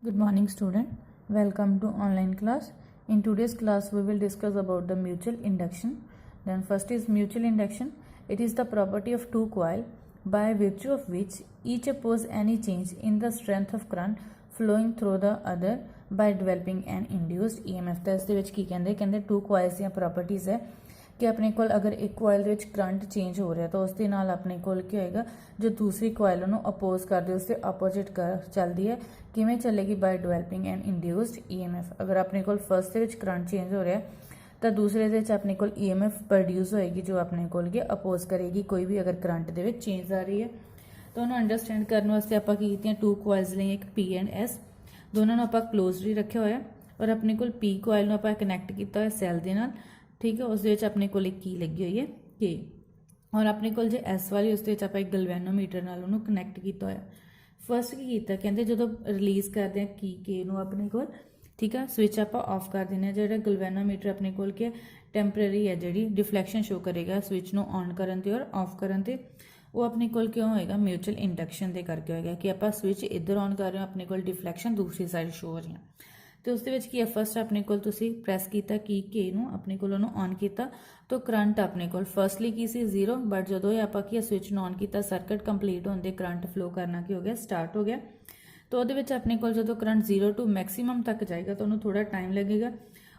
Good morning student. Welcome to online class. In today's class we will discuss about the mutual induction. Then first is mutual induction. It is the property of two coil by virtue of which each oppose any change in the strength of current flowing through the other by developing an induced EMF. ਤਾਂ ਇਸ ਦੇ ਵਿੱਚ ਕੀ ਕਹਿੰਦੇ two coils ਦੀਆਂ properties है कि अपने कोल अगर एक कोयल ਦੇ ਵਿੱਚ ਕਰੰਟ ਚੇਂਜ ਹੋ ਰਿਹਾ ਤਾਂ ਉਸ ਦੇ ਨਾਲ ਆਪਣੇ ਕੋਲ ਕੀ ਹੋਏਗਾ ਜੋ ਦੂਸਰੀ ਕੋਇਲ ਉਹਨੂੰ ਅਪੋਜ਼ ਕਰਦੇ ਉਸ ਦੇ ਆਪੋਜ਼ਿਟ ਚੱਲਦੀ ਹੈ ਕਿਵੇਂ ਚੱਲੇਗੀ ਬਾਈ ਡਿਵੈਲਪਿੰਗ ਐਨ ਇੰਡਿਊਸਡ ਈਐਮਐਫ ਅਗਰ ਆਪਣੇ ਕੋਲ ਫਸਟ ਦੇ ਵਿੱਚ ਕਰੰਟ ਚੇਂਜ ਹੋ ਰਿਹਾ ਤਾਂ ਦੂਸਰੇ ਦੇ ਵਿੱਚ ਆਪਣੇ ਕੋਲ ਈਐਮਐਫ ਪ੍ਰੋਡਿਊਸ ਹੋਏਗੀ ਜੋ ਆਪਣੇ ਕੋਲ ਕੀ ਅਪੋਜ਼ ਕਰੇਗੀ ਕੋਈ ਵੀ ਅਗਰ ਕਰੰਟ ਦੇ ਵਿੱਚ ਚੇਂਜ ਆ ਰਹੀ ਹੈ ਤਾਂ ਉਹਨੂੰ ਅੰਡਰਸਟੈਂਡ ਕਰਨ ਵਾਸਤੇ ਆਪਾਂ ਕੀ ਕੀਤੀਆਂ ਟੂ ਕੋਇਲਸ ਲਈ ਇੱਕ ਪੀ ਐਂਡ ਐਸ ਦੋਨਾਂ ਨੂੰ ਆਪਾਂ ਕਲੋਜ਼ਡ ਹੀ ਰੱਖਿਆ ਹੋਇਆ ਔਰ ਆਪਣੇ ਕੋਲ ਪੀ ਕੋਇਲ ਨੂੰ ਆਪਾਂ ਕਨੈਕਟ ਕੀਤਾ ਹੋਇਆ ਸੈੱਲ ਦੇ ਨਾਲ ठीक है उस अपने को एक की लगी हुई है के और अपने को जो एस वाली उस आप एक गलवैनोमीटर नाल उन्होंने कनैक्ट किया होया फस्ट की किया कहते जो रिलीज़ करते हैं की के अपने को ठीक है स्विच आप ऑफ कर देने जो गलवैनोमीटर अपने को क्या टैंपरेरी है जी डिफ्लैक्शन शो करेगा स्विच को ऑन करन ते और ऑफ करन ते वो अपने को क्यों होएगा म्यूचुअल इंडक्शन के करके होएगा कि आप स्विच इधर ऑन कर रहे हो अपने को डिफ्लैक्शन दूसरी साइड शो हो रही है तो उसके की है फस्ट अपने को प्रैस किया की के अपने को ऑन किया तो करंट अपने को फस्टली की सी जीरो बट जो आप स्विच ऑन किया सर्किट कंप्लीट होने करंट फ्लो करना की हो गया स्टार्ट हो गया तो वो अपने को जो करंट जीरो टू मैक्सीमम तक जाएगा तो उन्होंने थोड़ा टाइम लगेगा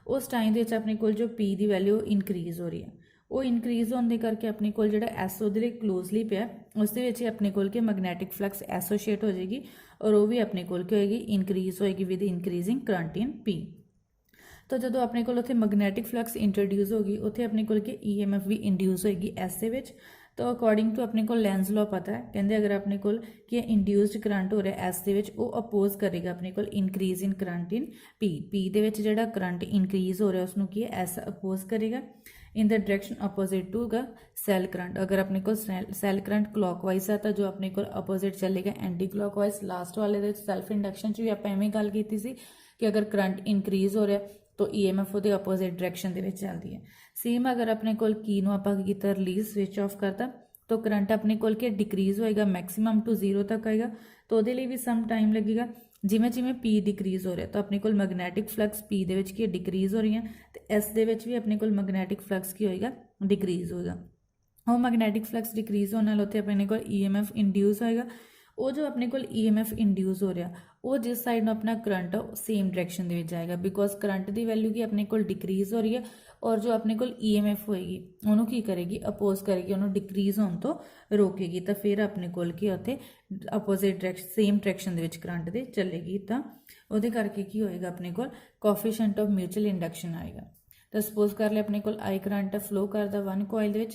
उस टाइम के अपने को जो पी की वैल्यू इनक्रीज़ हो रही है वो इनक्रीज़ होने करके अपने को जो एस वो क्लोजली पे उस अपने को मैगनैटिक फ्लक्स एसोशिएट हो जाएगी और वो भी अपने को होएगी इनक्रीज़ होएगी with increasing current in P तो जो अपने को मैगनैटिक फ्लक्स इंट्रोड्यूस होगी उत्थे अपने को EMF भी इंड्यूस होएगी एस दे विच तो अकॉर्डिंग टू अपने को लेंस लॉ पता है कहते अगर अपने को इंड्यूस्ड करंट हो रहा है एस दे विच वो अपोज करेगा अपने को increase in current in P P दे विच जिहड़ा करंट इंक्रीज हो रहा है उसनूं की है एस अपोज करेगा in the direction opposite to गा सैल करंट अगर अपने को सैल करंट क्लॉकवाइज है तो जो अपने को अपोजिट चलेगा एंटी क्लॉकवाइज लास्ट वाले सैल्फ इंडक्शन भी आप एवें गल की थी कि अगर करंट इनक्रीज हो रहा है तो EMF वो अपोजिट डायरेक्शन के चलती है सेम अगर अपने को की आप रिलीज स्विच ऑफ करता तो करंट अपने को डिक्रीज होएगा मैक्सीमम टू जीरो तक आएगा तो वो भी सम टाइम लगेगा जिमें जिमें पी डिक्रीज हो रहा है तो अपने को मैगनैटिक फ्लक्स पी के डिक्रीज हो रही है तो एस दे भी अपने को मैगनैटिक फ्लक्स की होएगा डिक्रीज होएगा वो मैगनैटिक फ्लक्स डिक्रीज होने नाल उत्थे अपने को EMF इंड्यूस होएगा वो जो अपने को EMF इंड्यूस हो रहा वो जिस साइड अपना करंट है सेम डायरेक्शन के जाएगा बिकॉज करंट की वैल्यू की अपने को डिक्रीज हो रही है और जो अपने को EMF होएगी उन्होंने की करेगी अपोज करेगी उन्होंने डिक्रीज होने तो रोकेगी तो फिर अपने को उत्थे अपोजिट डायरेक्शन सेम डायरेक्शन के करंट दे चलेगी तो वो करके की होएगा अपने को कोएफिशिएंट ऑफ म्यूचुअल इंडक्शन आएगा तो सपोज कर ले अपने को आई करंट फ्लो करता वन कोयल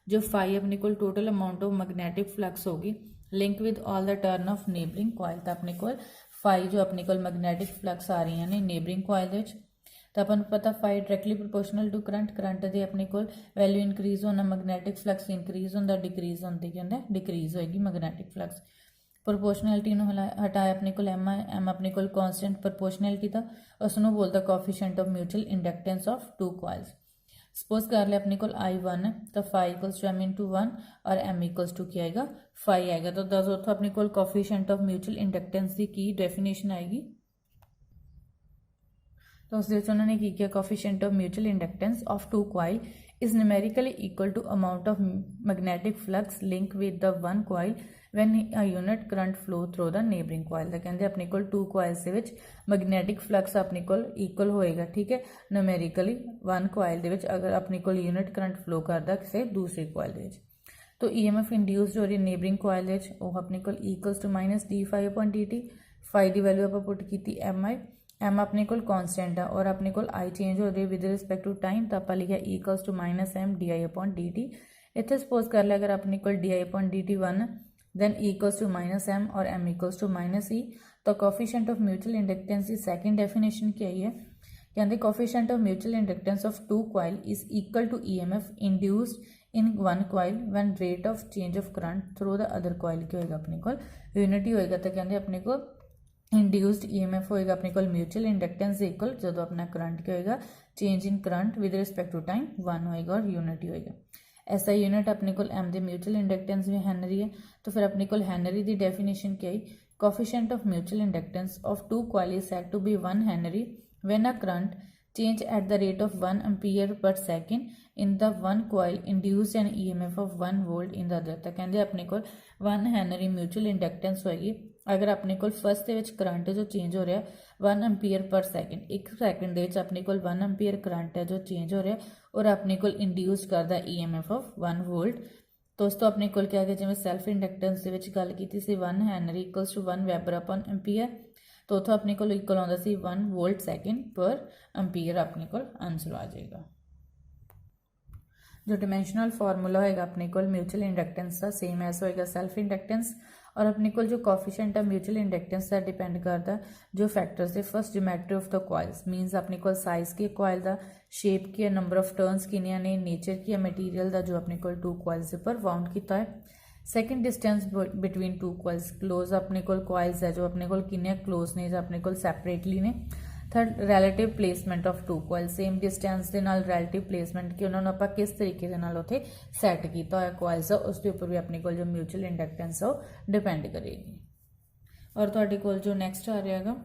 जो फाई अपने को total amount of magnetic flux होगी link with all the turn of neighbouring coil तो अपने को फाई जो अपने को मैगनैटिक फ्लक्स आ रही ने नेबरिंग कॉइल तो अपन पता phi directly proportional to current current के अपने को वैल्यू इनक्रीज होना मैगनैटिक फ्लक्स इनक्रीज होता डिक्रीज होते कि होंगे डिक्रीज होएगी मैगनैटिक फ्लक्स प्रोपोर्शनैलिटी हटाया अपने को एम अपने को कॉन्स्टेंट प्रोपोर्शनैलिटी था उसनों बोलता coefficient of mutual inductance of two coils suppose कर ले अपने को I1 है तो फाई इक्वल्स टू M/1 और M इक्वल्स टू क्या आएगा फाई आएगा तो दस उतो अपने को कोएफिशिएंट ऑफ म्यूचुअल इंडक्टेंस की डेफिनेशन आएगी तो उस उन्होंने की किया coefficient of mutual inductance of two coil is numerically equal to amount of magnetic flux link with the one coil when a unit current flow through the neighboring coil तो कहते अपने को टू coils ਦੇ ਵਿੱਚ magnetic flux अपने को equal होएगा ठीक है न्यूमेरिकली वन coil ਦੇ ਵਿੱਚ अगर अपने को यूनिट करंट फ्लो करता किसी दूसरी coil ਦੇ ਵਿੱਚ तो EMF इंड्यूस्ड हो रही neighboring coil ਦੇ ਵਿੱਚ ਉਹ अपने को equals to minus d∅/dt phi की वैल्यू आप पुट की एम अपने को कॉन्स्टेंट है और अपने को आई चेंज हो रही है विद रिस्पेक्ट टू टाइम तो आप लिखा इक्वल्स टू -m di/dt इतने सपोज कर लिया अगर अपने को di/dt 1 then equals to -m और m equals to -e तो कोएफिशिएंट ऑफ म्यूचुअल इंडक्टेंस की सेकंड डेफिनेशन क्या है कहते coefficient of mutual inductance of two coil is equal to EMF induced in one coil when rate of change of current through the other coil क्या होगा अपने को unity होएगा तो कहते अपने को इंड्यूस्ड EMF होएगा अपने को म्यूचुअल इंडक्टेंस इक्वल जो अपना करंट क्या होगा change in current with respect to time 1 होएगा और यूनिटी होएगा ऐसा यूनिट अपने को एम दे म्यूचुअल इंडक्टेंस में हैनरी है तो फिर अपने को हैनरी की डेफिनेशन क्या है coefficient of mutual inductance of two coils is said to be 1 Henry when a current change at the rate of 1 ampere per second in the one coil induced an EMF of 1 volt in the other। ਤਾਂ ਕਹਿੰਦੇ ਆਪਣੇ ਕੋਲ 1 Henry mutual ਇੰਡਕਟੈਂਸ ਹੋਏਗੀ ਅਗਰ ਆਪਣੇ ਕੋਲ first ਦੇ ਵਿੱਚ ਕਰੰਟ ਜੋ ਚੇਂਜ ਹੋ ਰਿਹਾ 1 ਐਂਪੀਅਰ ਪਰ ਸੈਕਿੰਡ, ਇੱਕ ਸੈਕਿੰਡ ਦੇ ਵਿੱਚ ਆਪਣੇ ਕੋਲ 1 ਐਂਪੀਅਰ ਕਰੰਟ ਹੈ ਜੋ ਚੇਂਜ ਹੋ ਰਿਹਾ ਔਰ ਆਪਣੇ ਕੋਲ ਇੰਡਿਊਸ ਕਰਦਾ EMF ਆਫ 1 ਵੋਲਟ। ਦੋਸਤੋ ਆਪਣੇ ਕੋਲ ਕਿਹਾ ਗਿਆ ਜਿਵੇਂ ਸੈਲਫ ਇੰਡਕਟੈਂਸ ਦੇ ਵਿੱਚ ਗੱਲ ਕੀਤੀ ਸੀ 1 henry equals to 1 weber upon ampere, ਤਾਂ ਉੱਥੋਂ ਆਪਣੇ ਕੋਲ ਇਕੁਅਲ ਆਉਂਦਾ ਸੀ 1 ਵੋਲਟ ਸੈਕਿੰਡ ਪਰ ਐਂਪੀਅਰ ਆਪਣੇ ਕੋਲ ਆਂਸਰ ਆ ਜਾਏਗਾ। जो डिमेंशनल फार्मूला होएगा अपने को म्यूचुअल इंडक्टेंस का सेम एज होएगा सेल्फ इंडक्टेंस और अपने को जो कॉफिशेंट है म्यूचुअल इंडक्टेंस का डिपेंड करता है जो फैक्टर्स है first geometry of the coils मीनस अपने को साइज की कॉइल का शेप की नंबर ऑफ टर्न्स किनिया ने नेचर की मटीरियल का जो अपने को टू कॉइल्स पर वाउंड किया है। Second distance between two coils close अपने को कॉइल्स है जो अपने को किन्ने क्लोज ने जो अपने को सैपरेटली ने। Third relative placement of two coil same distance के नाल रैलेटिव प्लेसमेंट कि उन्होंने आप किस तरीके के नाल उत्थे सैट किया होया कॉइल्स उसके उपर भी अपने को जो म्यूचुअल इंडक्टेंस है वो डिपेंड करेगी। और तुहाडे कोल जो नैक्सट आ रहा है